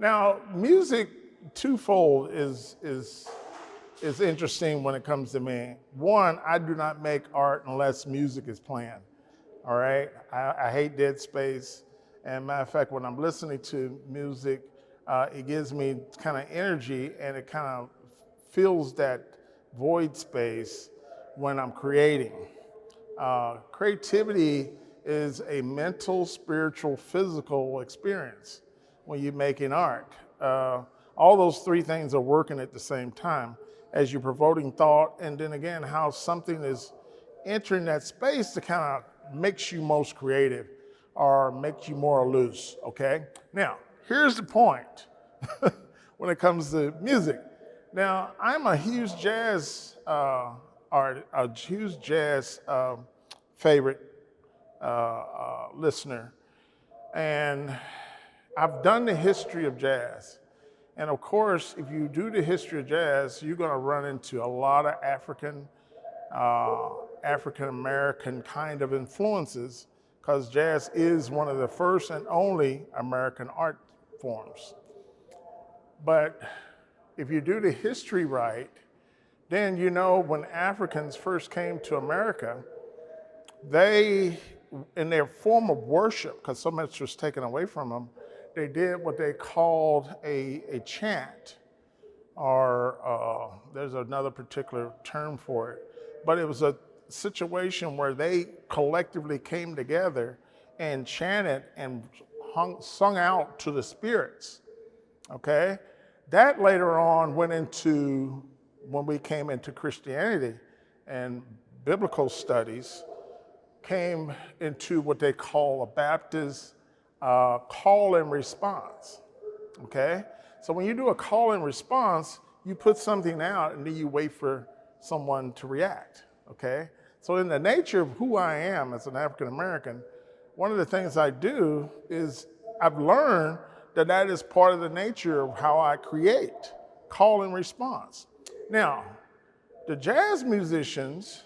Now, music twofold is interesting when it comes to me. One, I do not make art unless music is playing. All right, I hate dead space. And matter of fact, when I'm listening to music, it gives me kind of energy and it kind of fills that void space when I'm creating. Creativity is a mental, spiritual, physical experience when you're making art. All those three things are working at the same time as you're provoking thought, and then again, how something is entering that space that kind of makes you most creative or makes you more loose, okay? Now, here's the point when it comes to music. Now, I'm a huge jazz a huge jazz favorite listener, and I've done the history of jazz. And of course, if you do the history of jazz, you're going to run into a lot of African American kind of influences, because jazz is one of the first and only American art forms. But if you do the history right, then you know when Africans first came to America, they, in their form of worship, because so much was taken away from them, they did what they called a chant, or there's another particular term for it, but it was a situation where they collectively came together and chanted and sung out to the spirits, okay? That later on went into, when we came into Christianity and biblical studies, came into what they call a Baptist call and response, okay? So when you do a call and response, you put something out and then you wait for someone to react, okay? So in the nature of who I am as an African American, one of the things I do is I've learned that that is part of the nature of how I create, call and response. Now, the jazz musicians,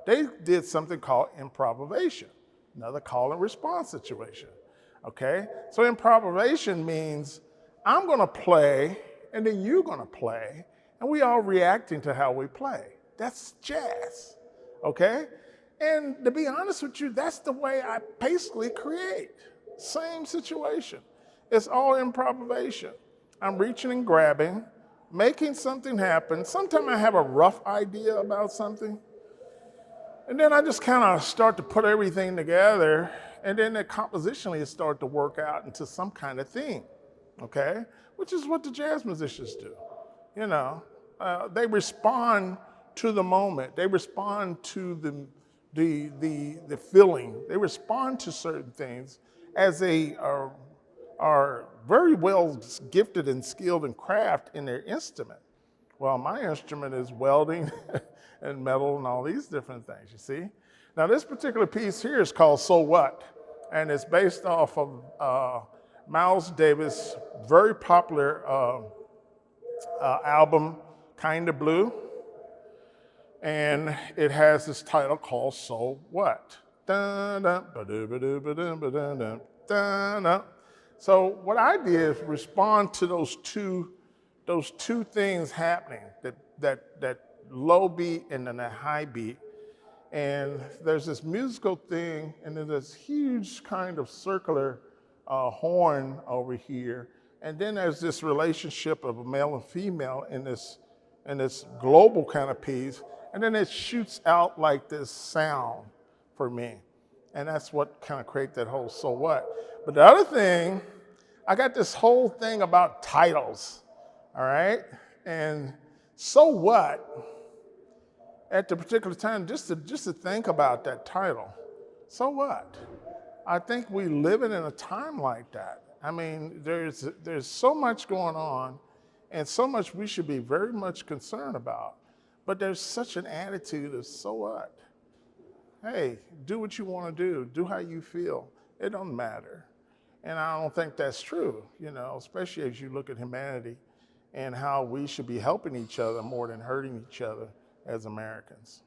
they did something called improvisation, another call and response situation, okay? So improvisation means I'm gonna play and then you're gonna play and we all reacting to how we play. That's jazz, okay? And to be honest with you, that's the way I basically create. Same situation. It's all improvisation. I'm reaching and grabbing, making something happen. Sometimes I have a rough idea about something, and then I just kind of start to put everything together, and then compositionally it starts to work out into some kind of thing, okay? Which is what the jazz musicians do. You know, they respond to the moment. They respond to the feeling. They respond to certain things as they are very well gifted and skilled in craft in their instrument. Well, my instrument is welding and metal and all these different things, you see? Now this particular piece here is called So What? And it's based off of Miles Davis' very popular album, Kinda Blue. And it has this title called So What? So what I did is respond to those two things happening, that low beat and then that high beat. And there's this musical thing, and then this huge kind of circular horn over here. And then there's this relationship of a male and female in this global kind of piece. And then it shoots out like this sound for me. And that's what kind of create that whole So What. But the other thing, I got this whole thing about titles, all right? And so what, at the particular time, just to think about that title, so what? I think we live in a time like that. I mean, there's so much going on and so much we should be very much concerned about. But there's such an attitude of so what? Hey, do what you want to do how you feel. It don't matter. And I don't think that's true, you know, especially as you look at humanity and how we should be helping each other more than hurting each other as Americans.